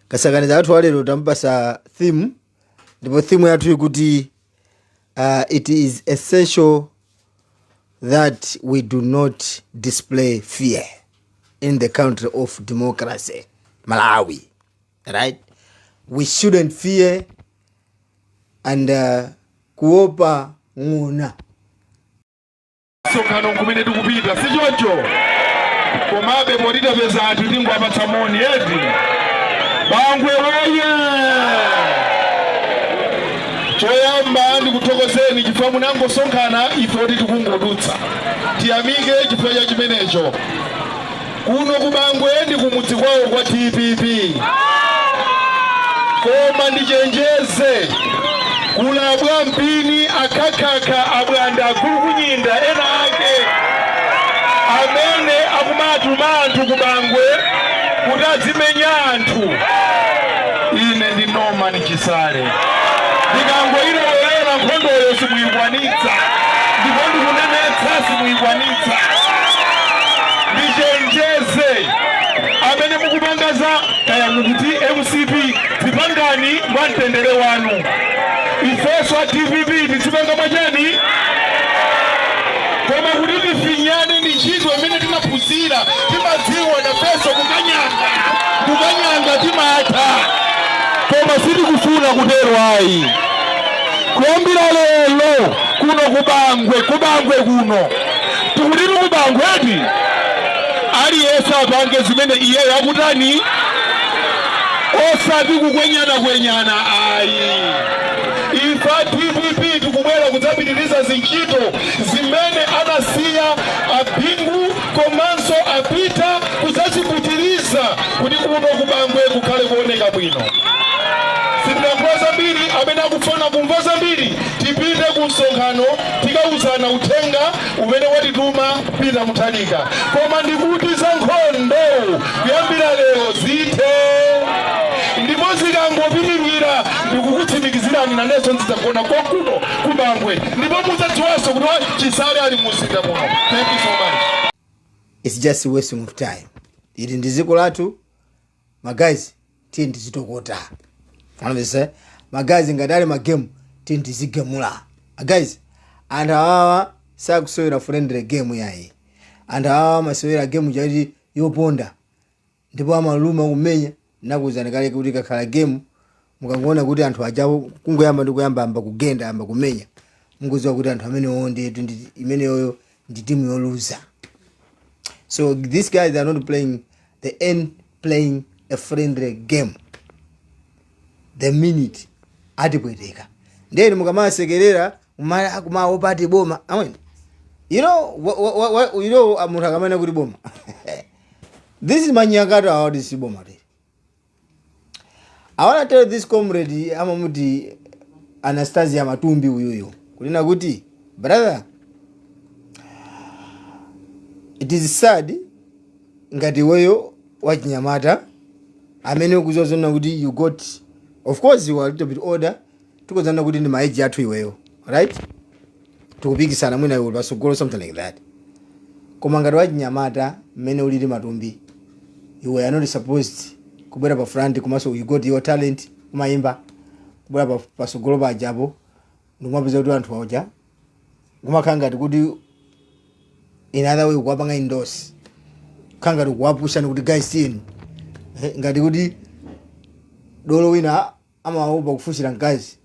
kasakaniza athu alero tampasa theme ndipo theme yathu ikuti it is essential that we do not display fear in the country of democracy, Malawi, right? We shouldn't fear and kuopa nguna. Sokano kumene tikupita sichoncho komabe polita peza anthu tingwa apatsamoni eti bangwe woye choyamba ndikuthokozeni chifukwa munangosonkhana ife oti tikungodutsa tiyamike chifukwa cha chimenecho kuno kubangwe ndi kumudzi kwawo kwa TPP koma ndichenjeze kulabwa mpini akakhakha abwanda akulukunyinda ena ake amene akumatuma anthu kubangwe kuti adzimenya anthu. Ine ndi Norman Chisale ndikangoyilowera nkhondoyo simuyikwanitsa ndipo ndikunenetsa simuyikwanitsa. Ndichenjeze amene mukupangaza kaya mukuti MCP tipangani mwa mtendere wanu. Ifeso TPP tisipanga majani koma kuti tifinyane ni chizwe imene timaphunzira timadziwa na peso kukanyanga timata koma sitikufuna kutero ayi. Kuyambira lero kuno kubangwe kuno tikutini kubangwe eti aliyense apange zimene iye yakutani osati kukwenyana ayi. Ifa TPP tukubwera kudzapitiriza zinchito zimene anasiya apingu komanso apita kudzazipitiriza kuti kuno kubangwe kukhale kuoneka bwino. Sindinamva zambiri amene akufuna kumva zambiri tipite ku msonkhano tikauzana uthenga umene watituma pita muthalika koma ndikuti za nkhondo kuyambira lero zithe ndipo zikangopitirira ndikukutsimikizirani nanenso ndidzagona kwakuno kubangwe ndipo mudzadziwanso kuti Chisale ali mumzinda muno. Thank you so much. It's just a wasting of time. Ili ndiziko lathu magazi tiye ndizitokota. Anamvesa magazi ngadali magemu tiye ndizigemula. Guys, anthu awawa sakusewera friendly game yayi. Anthu awawa masewera game chati yoponda ndipo amaluma kumenya nakuzana kale kuti kakhala game mukangoona kuti anthu ajawo kungoyamba ndikuyamba amba kugenda amba kumenya mungoziwa kuti anthu amene onde imene yoyo ndi team yoluza. So these guys are not playing the end playing a friendly game the minute atipweteka ndeni mukamasekerera kumawo pati boma amweni you know munthu akamene kuti boma this is manyakato awo this boma. I want to tell this comrade amamuti Anastasia Matumbi uyuyo kulina kuti brother, it is sad ngati weyo wachinyamata amene ukuzozona kuti you got, of course you are a little bit older, tukozana kuti ndi maiji athu iweyo, right? Tukupikisana mwina iwe basogolo something like that. Koma ngati wachinyamata mmene ulili Matumbi, you are not supposed kubwera pa front komanso you got your talent kumayimba kubwera pa sogolo pa ajapo ndikumapeza kuti anthu aoja kumakhanga kuti in other way kuwapanga endorse khanga kuwapusha kuti guys tin ngati kuti dolo wina amaopa kufushira guys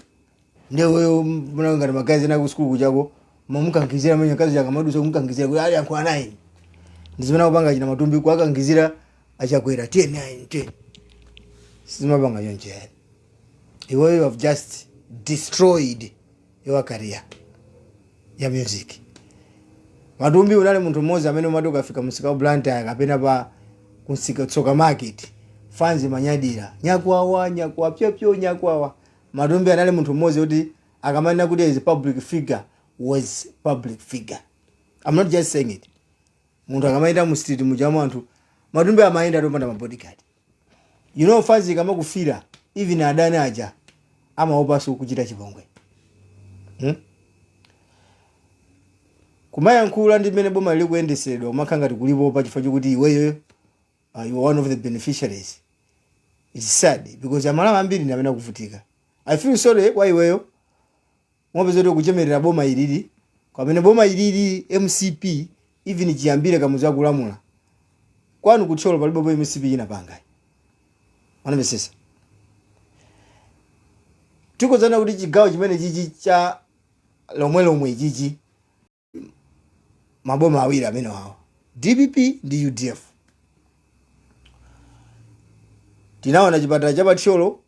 ndeweyo muna ngati magazi na ku school kuchako mamukangizira menya kazi yakamadusa kumukangizira kuti ali yankho anayi ndizimana kupanga china Matumbi kwakangizira achakwera 10 simabanga yonje. You have just destroyed your career ya music. Matumbi unali munthu mmoja amene umadoka afika musika Blantyre akapena pa kunsika tsoka market fans manyadira nyakwawa pyopyo nyakwawa. Matumbi anali munthu mmoja kuti akamanena kuti is a public figure was public figure. I'm not just saying it. Munthu akamaenda mu street mujamu anthu Matumbi amaenda topanda ma bodyguard. You know fans kama kufira even adani aja ama opaso kuchita chipongwe. Kumayankhula ndi mene boma lili kuyendesedwa umakhanga kuti kulipo pa chifukwa chokuti iweyo you are one of the beneficiaries. It's sad because amalawi ambiri ndi amene akuvutika. I feel sorry kwa iweyo mwapeza kuti kuchemerera boma ilili kwamene boma ilili MCP even chiyambire kamuzi akulamula kwanu kutcholo palibe bo MCP inapanga. Wanamesesa tikozana kuti chigawo chimene chichi cha lomwe chichi maboma awiri amene wawo DPP ndi UDF. Tinaona chipatala cha patcholo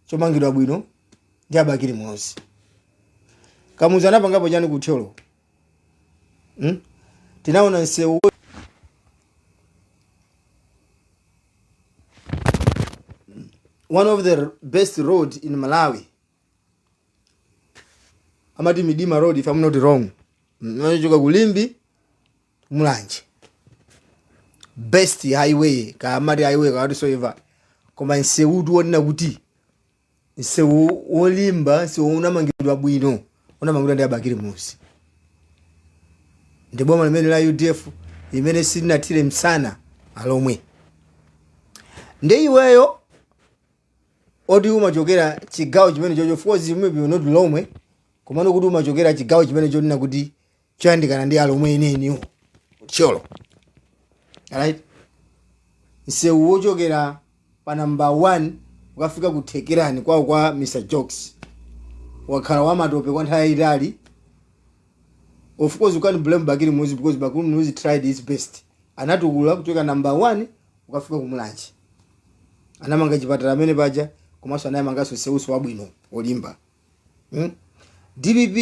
chomangidwa bwino ndi abakiri Muhoozi. Kamuzi anapangapo chani kutcholo? Tinaona nsewu one of the best road in Malawi. Amati Midima Road if I'm not wrong. Mwachoka kulimbi Mulanje. Best highway ka amati highway ka whatsoever. Koma nsewu tuonena kuti nsewu olimba nsewu unamangidwa bwino. Unamangidwa ndi abakiri Muhoozi. Ndi boma limene la UDF limene silinathire msana alomwe. Ndi iweyo odi umachokera chigawo chimene chocho of course maybe not lomwe komano kuti umachokera chigawo chimene chonena kuti choyandikana ndi alomwe eneniwo cholo. Alright, nsewu wochokera pa number 1 ukafika kuthekerani kwa Mr. Jokes wakhala wamatope kwa nthawi yayitali. Of course you can't blame Bakiri Muhoozi because Bakiri Muhoozi tried his best. Anatukula kuchoka number 1 ukafika ku Mulanje. Anamanga chipatala amene paja komanso anayemangaso sewuso wabwino olimba. DPP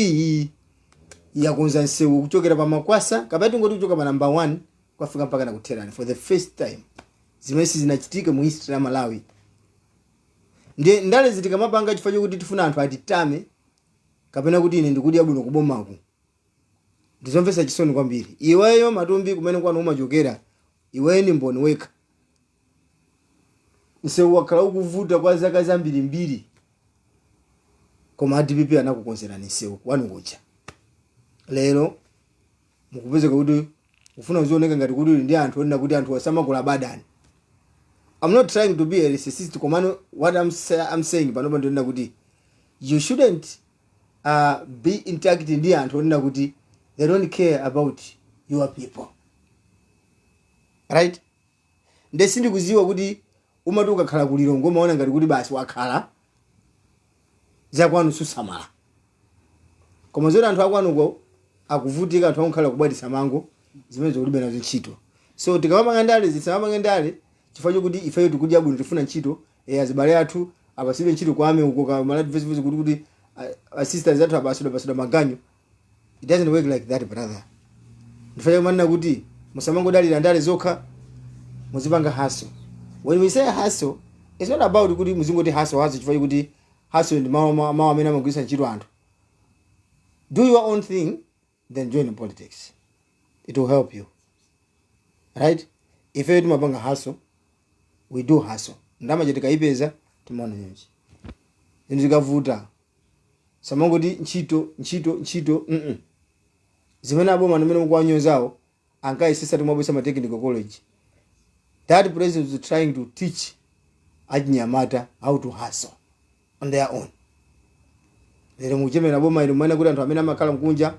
yakonza nsewu kuchokera pa Makwasa kapati ngoti kuchoka pa number 1 ukafika mpaka na kuterani for the first time. Zimene zinachitika mu history ya Malawi. Ndale zitika mapanga chifukwa chokuti tifuna anthu atitame kapena kuti ine ndikudya bwino kubomaku. Ndizomvesa chisoni kwambiri. Iweyo Matumbi kumene kwanu umachokera iweyo ni mboni weka. Nsewu wakhala ukuvuta kwa zaka zambiri mbiri. Koma DPP anakukonzera nsewu kwanu kucha. Lero mukupezeka kuti ufuna uzioneka ngati kuti ndi anthu onena kuti anthu asamakula badani. I'm not trying to be a racist komano what I'm saying panopa ndionena kuti you shouldn't be intact ndi anthu onena kuti they don't care about your people. Right? Ndesindi kuziwa kuti umatuka khala kulilongo maona ngati kuti basi wakhala zakwanu susamala. Koma zoti anthu akwanuko akuvutika anthu akukhala kubwadisa mango zimene zokulibe nazo ntchito. So tikamapanga ndale zisamapanga ndale chifukwa chokuti ifeyo tikudya bwino tifuna ntchito azibale athu apasibe ntchito kwame uko kama vesi kuti sisters athu abasudwa maganyo. It doesn't work like that brother. Ndifanya manena kuti musamangodalira ndale zokha muzipanga hustle. When we say hustle, it's not about kuti muzingoti hustle chifukwa kuti hustle ndi mawu amene amagwisa ntchito anthu. Do your own thing, then join in politics. It will help you. Right? If you mapanga hustle, we do hustle. Ndama jetika ipeza timaona nyinji. Ndikavuta. Samangoti ntchito. Zimene aboma ndimene mukwanyozawo ankaisisa timwabwisa ma technical college. That president was trying to teach Achinyamata how to hustle on their own. Lero muchemera boma ino mwana kuti anthu amene amakhala mkunja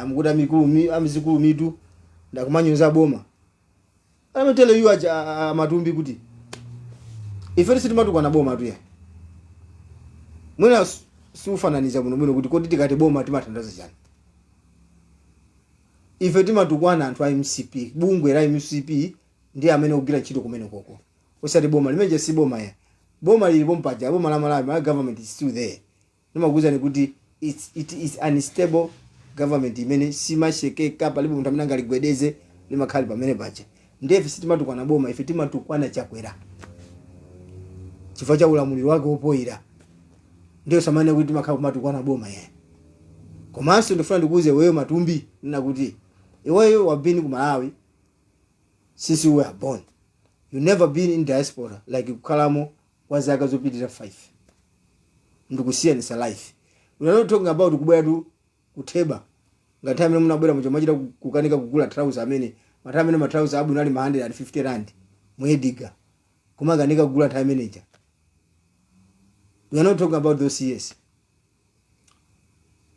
mukuda amizikulu mitu ndakumanyoza boma. Let me tell you Matumbi kuti ife sitimatuka na boma tu ya. Mwina sufananiza muno kuti kodi tikati boma timatandaza chani. Ife timatukwana anthu a MCP, bungwe la MCP ndi amene kugira ntchito kumene koko. Osati boma limeje si boma ya. Boma lili pompaja, boma la Malawi, my government is still there. Nimakuza ni kuti it is unstable government imene simashekeka palipo munthu amene angaligwedeze limakhali pamene paja. Ndiye sitimatuka na boma, ife timatukwana chakwera. Chifukwa cha ulamuliro wake opoira. Ndio samane kuti makhala kumatukwana boma ya. Komanso ndifuna ndikuuze wewe Matumbi nina kuti iweyo wabini ku Malawi since you were born. You never been in diaspora like kukhalamo kwa zaka zopitira 5. Ndikusiya nisa life. We are not talking about kubwera tu kutheba. Ngati amene munabwera machita kukanika kugula trouser amene matame na trouser abu nali 150 rand. Mwediga. kumaganika kugula time manager. We are not talking about those years.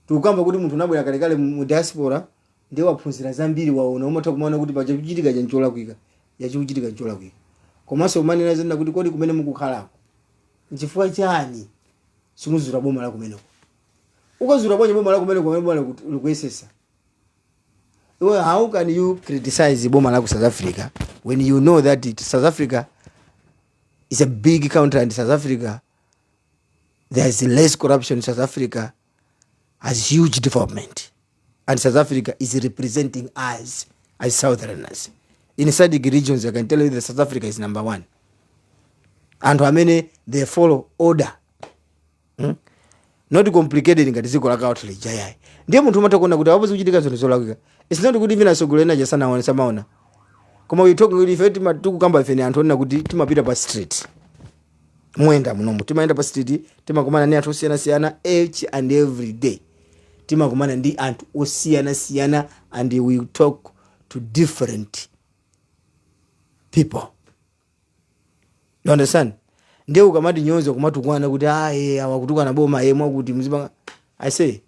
Tukamba kuti munthu unabwera kalekale mu diaspora ndi waphunzira zambiri waona umatha kumaona kuti paja kuchitika chanchola kwika yachikuchitika chanchola kwika. Komanso umanena zina kuti kodi kumene mukukhalako nchifukwa chani simuzura boma la kumeneko. Ukazura boma la kumeneko kumene boma likuyesesa. How can you criticize boma la ku South Africa when you know that South Africa is a big country and South Africa there is less corruption in South Africa, has huge development, and South Africa is representing us as Southerners. In SADC regions, I can tell you that South Africa is number one. And how many they follow order. Not complicated ngati ziko laka out lijaya. Ndiye mtu mata kuona kuti apozi kuchitika zone zola kwika. It's not good even asogolena je sana wana samaona. Kama we talk with ifeti matuku kamba ifeni antoni na kuti timapita pa street. Mwenda munomu timaenda pa street timakumana ni anthu osiyana each and every day. Timakumana ndi anthu osiyana and we talk to different people. You understand? Ndiye ukamati nyonzo kumatukwana kuti awakutukana boma yemwe kuti mziba. I say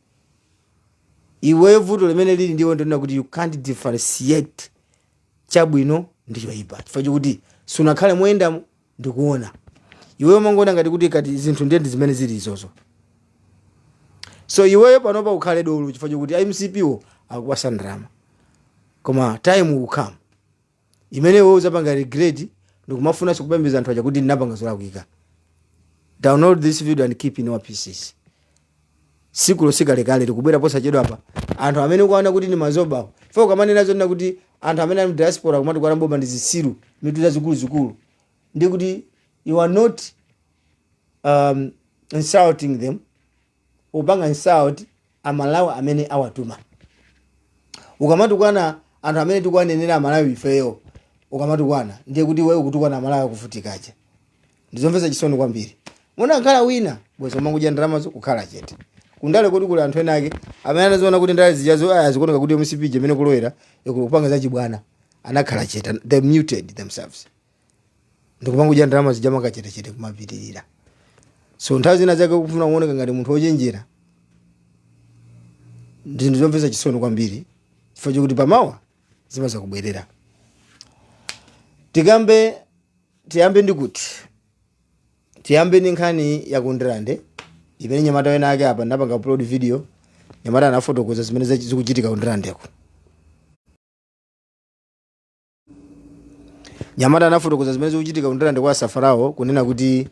iwe vuto limene lili ndiwo ndona kuti you can't differentiate chabwino ndi choyipa. Chifukwa kuti sunakhale mwenda ndikuona. Iwe mangona ngati kuti kati zinthu ndi zimene zili izozo. So iwe panopa ukhale dolo chifukwa kuti MCPO akukwasa ndrama. Koma time will come. Imene wewe uzapanga regret ndikumafuna sikupembeza anthu aja kuti ndinapanga zola kuika. Download this video and keep in your PCs. Siku losika lekale likubwera posa chedo apa. Anthu amene ukuona kuti ni mazoba. Fo kamane nazo nda kuti anthu amene am diaspora kumati kwa mboma ndizisiru mituza zikulu. Ndi kuti you are not insulting them. Ubanga insult amalawa amene awatuma. Ukamati kwana anthu amene tikwanenera amalawi ifeyo. Ukamati kwana ndiye kuti wewe kutukwana amalawi kufutikaje. Ndizomvesa chisoni kwambiri. Muna khala wina bwezo manguja ndrama zo kukhala chete. Kundale kuti kuli anthu enake amene anazoona kuti ndale zijazo azikuoneka kuti MCPJ amene kulowera yakupanga za chibwana anakhala chete. They muted themselves. Ndikupanguja ndrama zijama kachete kumapitirira. So nthawi zina zake kufuna kuoneka ngati munthu ochenjera. Ndizomvesa chisoni kwambiri. Chifukwa kuti pamawa zimaza kubwerera. Tiyambe ndi kuti. Tiyambe ndi nkhani ya kundirande. Imene nyamata wena ake apa ndapanga upload video. Nyamata anafotokoza zimene zikuchitika kundirandeko. Nyamata anafotokoza zimene zikuchitika kundirande kwa Safarawo kunena kuti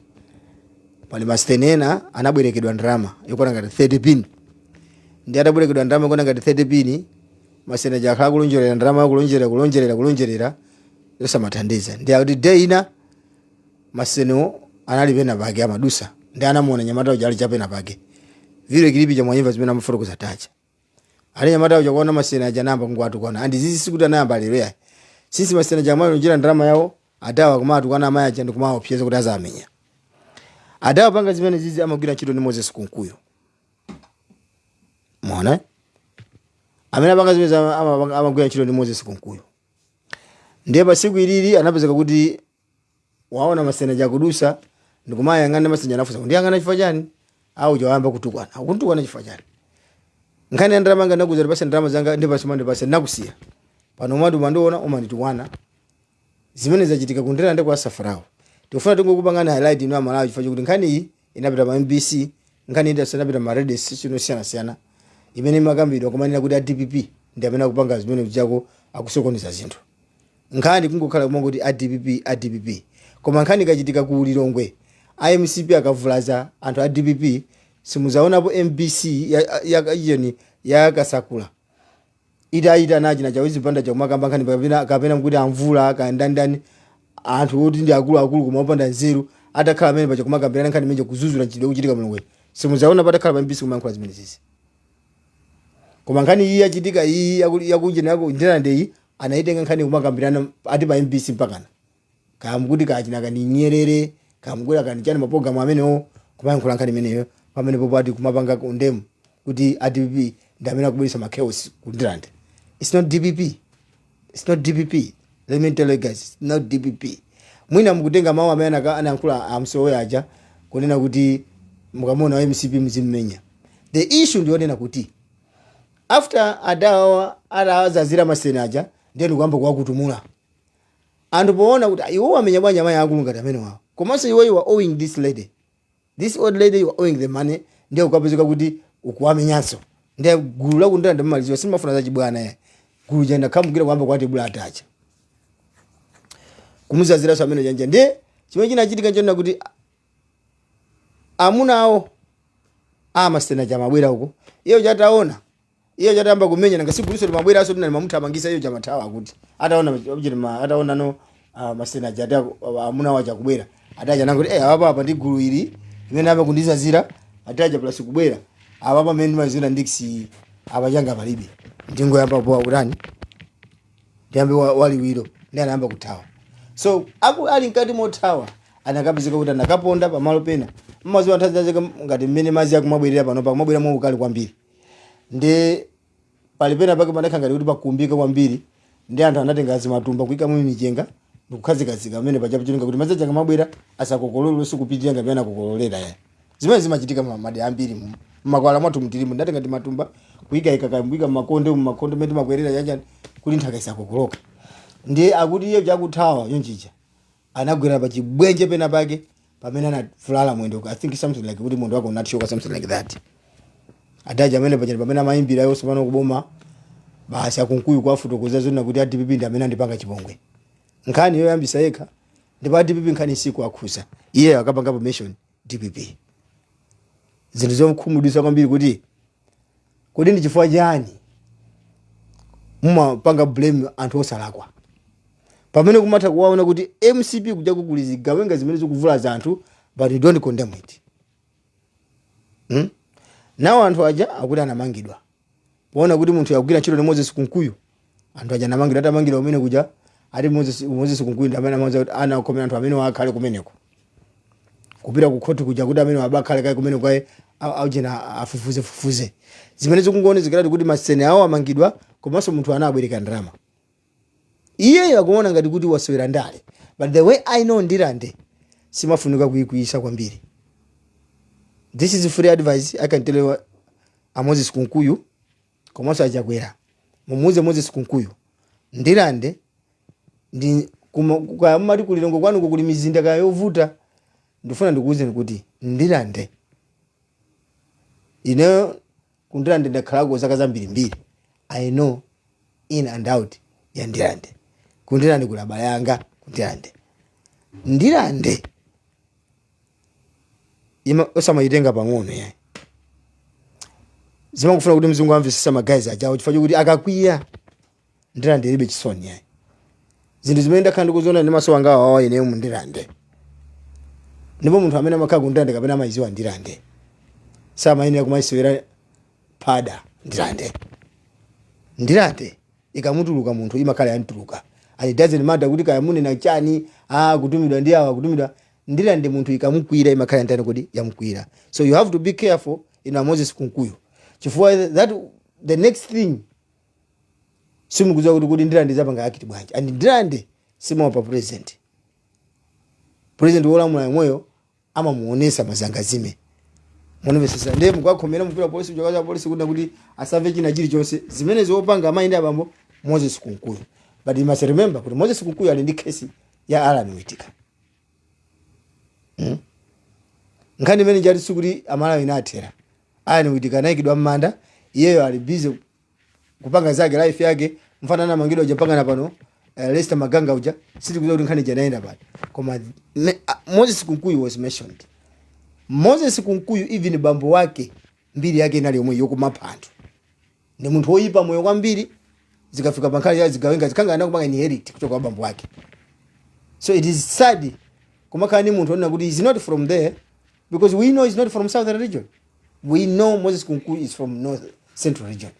pali mastenena anabwerekedwa ndrama yokwana ngati 30 pin. Ndi atabwerekedwa ndrama yokwana ngati 30 pin. Maseneja akhala kulonjerera ndrama kulonjerera yosamathandiza. Ndi akuti day ina maseno anali pena pake amadusa. Ndi anamuona nyamata uja ali chapena pake. Vile kilipi cha mwanyimva zimene amafotokoza tacha. Ali nyamata uja kuona masena aja namba ngwatu kuona. Andi zizi sikuti anayamba lero ya. Sisi masena jamani lonjera ndrama yawo adawa kumatu kana amaya aja ndikumawo pyeza kuti azamenya. Adawa panga zimene zizi amagwira ntchito ndi Moses Kunkuyo. Muona? Amene panga zimene amagwira ntchito ndi Moses Kunkuyo. Ndiye pa siku ilili anapezeka kuti waona maseneja kudusa ndikumaya yang'ana maseneja nafusa ndi yang'ana chifukwa chani au jawamba kutukwana akutukwana chifukwa chani nkhani ya ndrama ngana kuzali pasa ndrama zanga ndi pasumande pasa nakusiya pano madu mandoona umanitukwana zimene zachitika kundira ndi kwa Safarawo tikufuna tingokupangana highlight ino amalawi chifukwa kuti nkhani iyi inapita pa MBC nkhani ida sanapita ma radio station siyana imene makambidwa kumanena kuti DPP ndi amene akupanga zimene zako akusokoneza zinthu. Nkhani kungokhala kumangoti DPP koma nkhani kachitika ku Lilongwe IMCP akavulaza anthu a DPP simuzaonapo MBC ya Kasakula ita naji na chawizi panda cha kumakamba nkhani kapena mkuti amvula kaendandani anthu oti ndi akulu kumapanda nzeru atakhala amene pacha kumakambirana nkhani menje kuzuzula chidwe kuchitika mulongwe simuzaona patakhala pa MBC kumankhula zimene zizi koma nkhani iyi yachitika iyi yakunjena yako ndirande iyi anaitenga nkhani kumakambirana ati pa MBC mpakana kamkuti kachina kani Nyerere kamgwera kani chani maprogram amenewo kumankhula nkhani imeneyo pamene popo ati kumapanga kundemu kuti DPP ndamena kubisa machaos kundirande. It's not DPP. Let me tell you guys, it's not DPP. mwina mukutenga mawu amene anayankhula amsowe aja kunena kuti mukamona wa MCP mzimmenya. The issue ndionena kuti after adawazazira masena aja ndiye ndikuyamba kuwakutumula anthu poona kuti iwo amenya bwanja amayi akulu ngati amene wawo komanso iwo you are owing this old lady you are owing the money ndiye ukapezeka kuti ukuwamenyanso ndiye gulu lakundira ndamaliziwa simafuna zachibwana ya gulu jenda kamukira kwamba kwati bula atacha kumuzazira so amene janja ndiye chimene chinachitika nchona kuti amuna awo amasena chamabwera uko iyo chataona iyo chatamba kumenya nanga sikuliso limabwera aso tunali mamuthamangisa iyo chamathawa akuti ataona no masena jata amuna wacha kubwera ataja nanguti apa ndi gulu ili imene aba kundizazira ataja plus kubwera apa mene mazira ndiksi abachanga palibe ndingo yamba poa kutani ndiyambe waliwiro ndi anayamba kuthawa so ali nkati mothawa anakapezeka kuti anakaponda pamalo pena mmazi watazazeka ngati mmene mazi akumabwerera pano pakumabwera mwa ukali kwambiri ndi palipena pake panakha ngati kuti pakumbika kwambiri ndi anthu anatenga zimatumba kuika mu michenga ndikukhazikazika amene pachapuchilinga kuti madzi anga mabwera asakokolole sikupitirira ngati ana kokololera ya zimene zimachitika mamadi ambiri mmakwala mwathu mtilimu ndatenga ndi matumba kuika ikakambika makonde mene makwerera yanja kuti nthaka isakokoloka ndi akuti iye chakuthawa yonchicha anagwera pa chibwenje pena pake pamene anafulala mwendo I think something like kuti munthu wako unatishoka something like that adaja amene pachani pamene amayimbira yonse pano kuboma basi akunkuyu kwafutokoza zona kuti DPP ndi amene andipanga chipongwe nkhani yoyambisa yekha ndipo DPP nkhani siku akhuza iye akapanga permission DPP zinthu zomkhumudwisa kwambiri kuti ndi chifukwa chani mumapanga blame anthu osalakwa pamene kumatha kuwaona kuti MCP kuja kukulizigawenga zimene zikuvula za anthu but you don't condemn it nawo anthu aja akuti anamangidwa poona kuti munthu yakugwira ntchito ni Moses Kunkuyu anthu aja anamangidwa atamangidwa umene kuja ati Moses Kunkuyu amene amaza kuti anakomera anthu amene wakhale kumeneko kupita ku court kuja kuti amene wabakhale kai kumeneko kai aujena afufuze zimene zikungoonezekera kuti masene awo amangidwa komanso munthu anabwereka ndalama iye akuona ngati kuti wasewera ndale but the way I know Ndirande simafunika kuikuisa kwambiri. This is free advice I can tell you Moses Kunkuyu komanso ajakwera mumuze Moses Kunkuyu Ndirande ndi kumati kulilongo kwanu kuli mizinda kayovuta ndifuna ndikuuze kuti Ndirande Ndirande ndakhalako zaka zambiri I know in and out ya Ndirande Ndirande kulaba yanga Ndirande osamayitenga pang'ono yayi zimangofuna kuti mzungu amvesesa magazi ajawo chifukwa kuti akakwiya Ndirande ilibe chisoni yayi zinthu zimene ndakhala ndikuziona ndi maso anga awawa ineyo mu Ndirande ndipo munthu amene amakhala ku Ndirande kapena amayiziwa Ndirande samayenera kumayisewera pada Ndirande ikamutuluka munthu imakhala yantuluka and it doesn't matter kuti kaya mune na chani kutumidwa ndi awa kutumidwa Ndirande munthu ikamukwira imakhala ndani kuti yamukwira. So you have to be careful in Moses Kunkuyu chifukwa that the next thing simukuza kuti Ndirande zapanga akiti bwanji and Ndirande simaopa president wolamula moyo amamuonesa mazangazime munomvesesa ndiye mukwakhomera mupira polisi kuchoka polisi kuti asave china chilichonse zimene ziopanga amayi ndi abambo Moses Kunkuyu. But you must remember kuti Moses Kunkuyu ali ndi kesi ya Alan Witika nkhani imene jati sikuti amalawi inathera Alan Witika anayikidwa mmanda iyeyo ali busy kupanga zake life yake mfanana mangidwa japangana pano Lester Maganga uja sitikuza kuti nkhani janaenda pano koma Moses Kunkuyu was mentioned. Moses Kunkuyu even bambo wake mbiri yake inali yomwe yokumaphantu ndi munthu oyipa moyo kwambiri zikafika pankali ya zigawenga zikanga anakupanga inherit kutoka kwa bambo wake. So it is sad kumakhala ni munthu onena kuti he is not from there because we know he is not from southern region. We know Moses Kunkuyu is from north central region.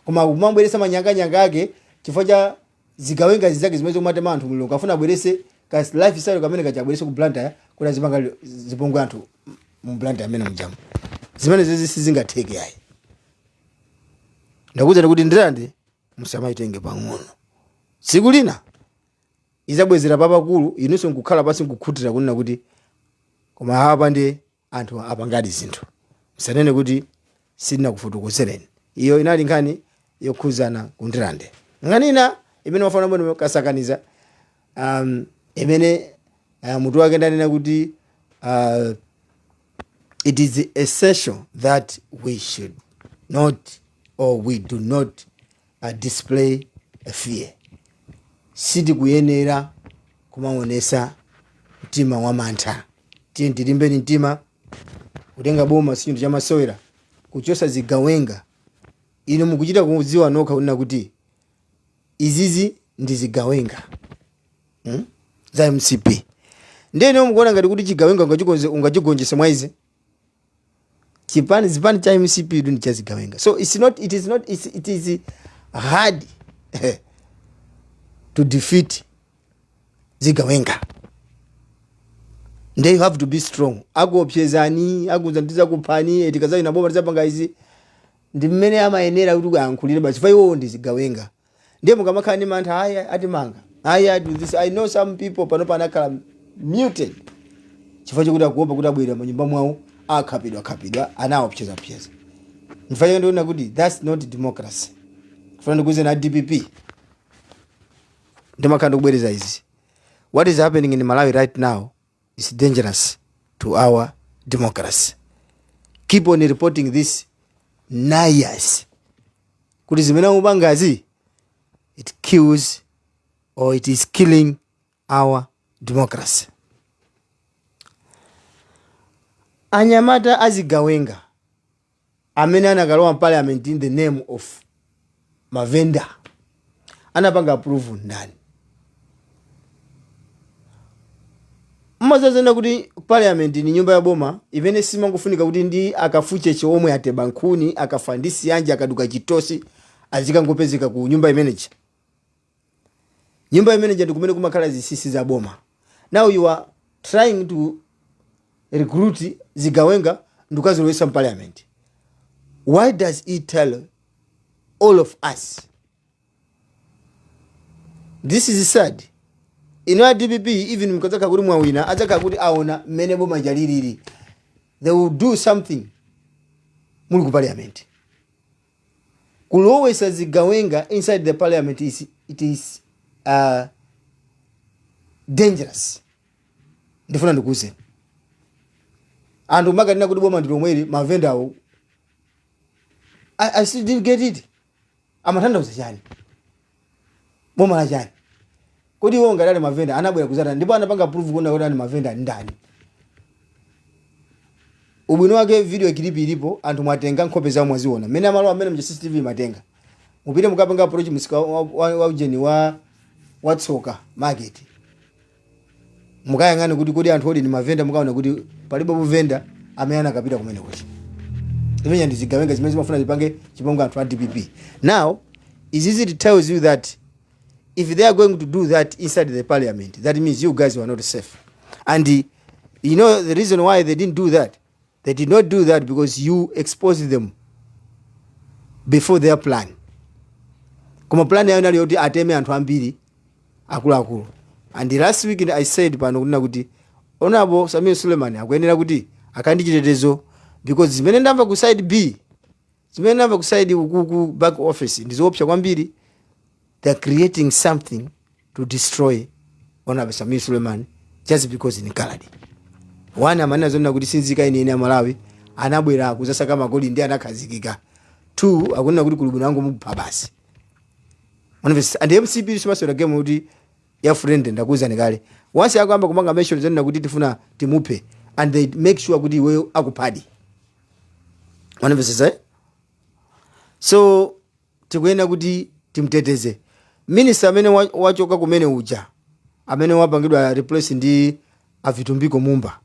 Koma umambweresa manyanga ake chifukwa cha zigawenga zake zimene zomatema anthu mulungu afuna abwerese ka lifestyle kamene kachabwerese ku Blantyre kuna zipanga zipongwe anthu mu Blantyre amene mjamu zimene sizingatheke yayi. Ndakuza kuti Ndirande musamayitenge pang'ono. Siku lina izabwezera papakulu inunso nkukhala pasi nkukhutira kunena kuti koma hapa ndi anthu apangadi zinthu msanene kuti sindinakufotokozereni. Iyo inali nkhani yokhuzana kundirande. Nkhani ina imene wafana mbona kasakaniza imene mutu wake ndanena kuti it is essential that we should not or we do not display a fear. Siti kuyenera kumaonesa mtima wa mantha. Tiye ndilimbeni mtima kutenga boma sinthu cha masewera kuchosa zigawenga. Ino mukuchita kuziwa nokha kunena kuti izizi ndi zigawenga za MCP. Ndene mukuona ngati kuti chigawenga ungachigonjesa mwaize. Zipani cha MCP ndi cha zigawenga. So it is hard to defeat zigawenga. They have to be strong. Akuopsezani, akuzandiza kuphani, etikaza inaboma tsapanga izi. Ndi mmene amayenera kuti ankhulire basi faiwo ndi zigawenga. Ndiye mukamakhala ndi mantha haya atimanga. I do this. I know some people panopa anakhala muted. Chifukwa chokuti akuopa kuti abwera mu nyumba mwawo akhapidwa anaopseza. Ndifanye ndiona kuti that's not democracy. Kufana kuze na DPP. Ndimakhala kubwereza izi. What is happening in Malawi right now is dangerous to our democracy. Keep on reporting this nayas. Kuti zimene ubangazi it kills or it is killing our democracy. Anyamata azigawenga amene anakalowa parliament in the name of Mavenda anapanga approve ndani. Mmazazena kuti parliament ni nyumba ya boma imene simangofunika kuti ndi akafuche chomwe ateba nkhuni akafandisi yanje akaduka chitosi azikangopezeka ku nyumba imeneji. Nyumba imeneji ndikumene kumakhala zisisi za boma. Now you are trying to recruit zigawenga ndukazilowesa parliament. Why does he tell all of us? This is sad. Ino DPP even mkazaka kuti mwawina azaka kuti aona mene boma jalilili. They will do something muli ku parliament. Kulowesa zigawenga inside the parliament it is dangerous. Ndifuna ndikuze. Andu makanena kuti boma ndilo mweri Mavenda awo. I still didn't get it. Amatanda usachani. Boma la chani. Kuti wonga dali Mavenda anabwera kuzata ndipo anapanga proof kuna kuti Mavenda ndani. Ubwino wake video clip ilipo antu mwatenga nkhope za mwaziona. Mene amalo amene mja CCTV matenga. Mupite mukapanga approach musika wa ujeni wa tsoka market. Mukayangana kuti anthu odi ni Mavenda mukaona kuti palibo buvenda amene akapita kumene kuti. Imenya ndizigawenga zimene zimafuna zipange chiponga anthu a DPP. Now, it tells you that if they are going to do that inside the parliament, that means you guys were not safe. And you know the reason why they didn't do that? They did not do that because you exposed them before their plan. Kuma plan yayo nali yoti ateme anthu ambiri akulu. And last week I said pano kunena kuti Honorable Samia Suleiman akuyenera kuti akandichitetezo because zimene ndamva ku side B, zimene ndamva ku side ku back office ndizoopsa kwambiri. They are creating something to destroy Honorable Samia Suleiman just because in Kaladi. One amana zonna kuti sinzika ine Malawi anabwera kuzasaka magoli ndi anakhazikika. Two akuna kuti kulubu nangu mupha basi. And MCP simasora game kuti ya friend ndakuza nekale. Once akamba kumanga mention zonna kuti tifuna timupe and they make sure kuti iwe akupadi. Wanavesa so tikuyena kuti timteteze. Minister amene wachoka kumene uja amene wapangidwa replace ndi Avitumbiko Mumba.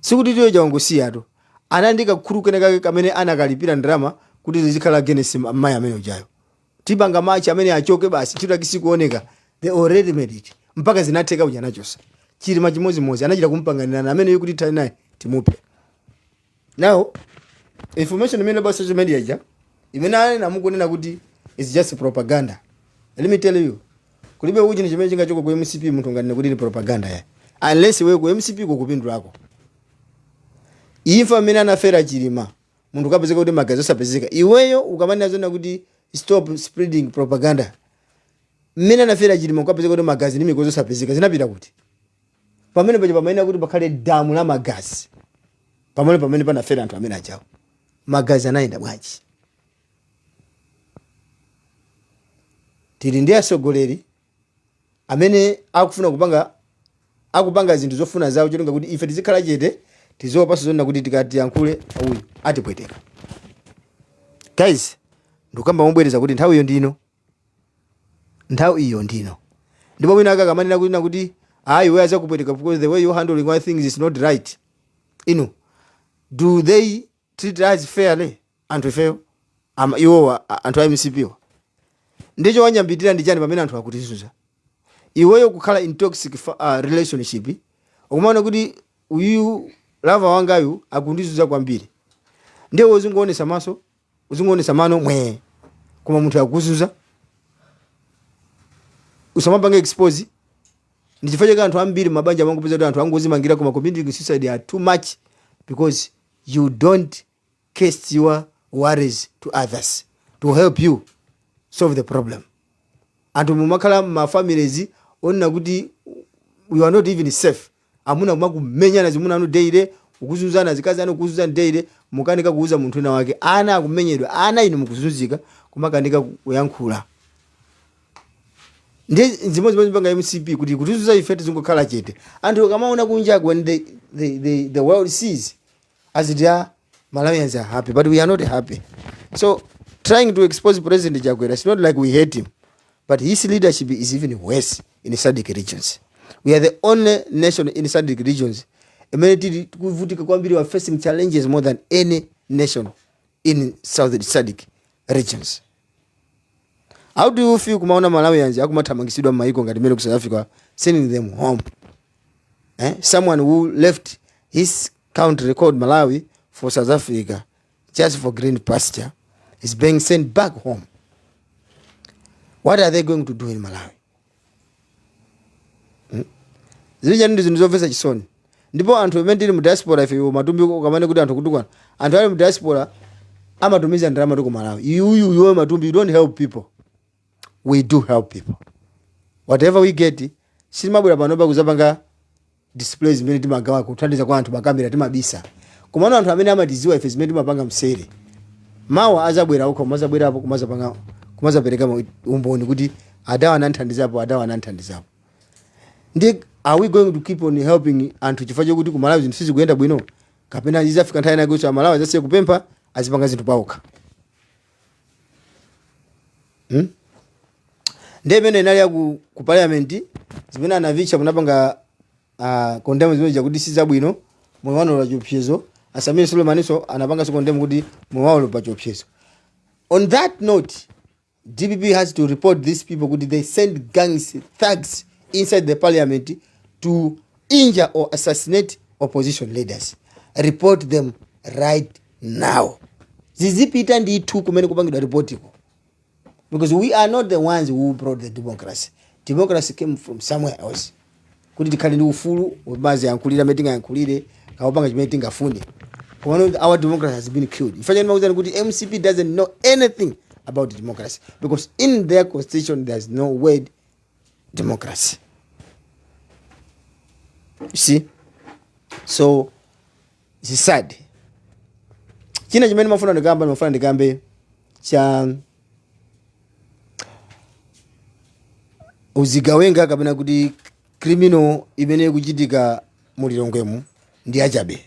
Sikuti tiyo jawangosiya to. Anandika kukhulukene kamene anakalipira ndrama kuti zizikhala Genesis maya amene ujayo. Tibanga machi amene achoke basi chito kisikuoneka. They already made it. Mpaka zinatheka uja nachosa. Chiri machimozi anachita kumpanganira na amene yukuti tali naye timupe. Now information imene ba social media ija imene na mukunena kuti it's just propaganda. Let me tell you, kulibe kuchini chimene chingachoka ku MCP munthu ngati kuti ni propaganda ya unless wewe ku MCP kupindulako imfa amene anafera Chilima munthu kapezeka kuti magazi osapezeka iweyo ukamanena zona kuti stop spreading propaganda mmene anafera Chilima ukapezeka kuti magazi ni mikozo osapezeka zinapita kuti pamene paje pamaina kuti pakhale damu la magazi pamene panafera anthu amene ajawo magazi anaenda bwanji tili ndi asogoleri amene akufuna akupanga zinthu zofuna zawo cholinga kuti ife tizikhala chete tizopaso zonna kuti tikati yankhule uyu atipweteka guys ndikamba mobwereza kuti nthawi iyo ndino ndipo wina akamanena kuti ayi we azakupweteka because the way you handling one things is not right do they treat us fairly anthu fair iwowa anthu a MCP wa ndicho wanyambitira ndi chani pamene anthu akutisuza iweyo kukhala in toxic relationship ukumaona kuti uyu lava wangayu akundisuza kwambiri ndiye uzingoonesa maso uzingoonesa mano mwe koma munthu akusuza usamapanga expose ndi chifukwa chake anthu ambiri mabanja mangu peza kuti anthu angozimangira koma community suicide are too much because you don't cast your worries to others to help you solve the problem. Anthu mumakhala ma families onna kuti we are not even safe. Amuna kumakumenyana zimuna anu daily ukuzuzana zikazi anu kuzuzana daily mukanika kuuza munthu wina wake ana akumenyedwa ana inu mukuzuzika kumakanika kuyankhula. Ndi zimodzi panga MCP kuti kutizuza ife tizingokhala chete. Anthu kamaona kunja when the world sees as they are Malawians are happy but we are not happy. So trying to expose President Chakwera, it's not like we hate him, but his leadership is even worse in the SADC regions. We are the only nation in the SADC regions. We are facing challenges more than any nation in South SADC regions. How do you feel kumaona Malawians akumathamangisidwa maiko ngati mene ku South Africa, sending them home? Someone who left his country called Malawi for South Africa just for green pasture is being sent back home. What are they going to do in Malawi? Zija ndi zinthu zomvetsa chisoni. Ndipo anthu amene tili mu diaspora ife matumbi ukamane kuti anthu kutukwana. Anthu ali mu diaspora amatumiza ndalama tu ku Malawi. You matumbi, you don't help people. We do help people. Whatever we get, silimabwera panopa kuzapanga displays zimene timagawa kuthandiza kwa anthu makamera timabisa. Kumana anthu amene amatiziwa ife zimene timapanga msere. Mawa azabwera uko mazabwera apo kumazapereka umboni kuti adawa ananthandizapo. Ndi are we going to keep on helping anthu chifukwa kuti ku Malawi zinthu sizikuyenda bwino? Kapena izafika nthawi yake kuti Malawi azasiye kupempha azipanga zinthu pawokha. Ndemene inali ku parliament zimene anavicha munapanga condemn zimene kuti sizabwino mwewano la chiopsezo. Asamia Sulemaniso anapanga condemn kuti mwewano pa chiopsezo. On that note, DPP has to report these people kuti they send gangs, thugs inside the parliament to injure or assassinate opposition leaders. Report them right now. Zizipita ndi tu kumene kupangidwa report iko. Because we are not the ones who brought the democracy. Democracy came from somewhere else. Kuti tikhale ndi ufulu ubazi yankulira metinga yankulire kaopanga chimene tingafune. Our democracy has been killed. Ifanye nima kuti MCP doesn't know anything about democracy because in their constitution there's no word democracy. You see? So it's sad. China chimene mafuna ndikambe cha uzigawenga kapena kuti criminal imene kuchitika mu Lilongwemu ndi achabe.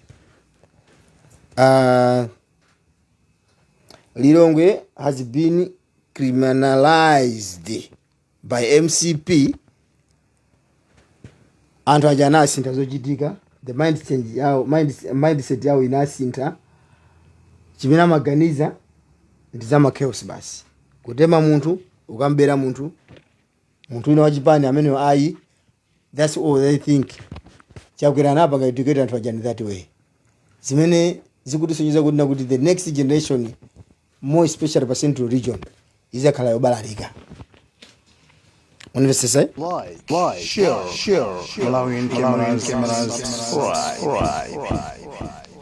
Lilongwe has been criminalized by MCP. Anthu ajana asinta zochitika, the mindset yao inasinta. Chimena maganiza ndizama chaos basi. Kutema muntu, ukambera muntu ina wachipani amene ayi, that's all they think. Chakwera napa ka educate anthu ajani that way. Zimene zikutisonyeza kuti the next generation, more especially for Central region, izakhala yobalalika. Univesesa Like, share, Malawian cameras, right.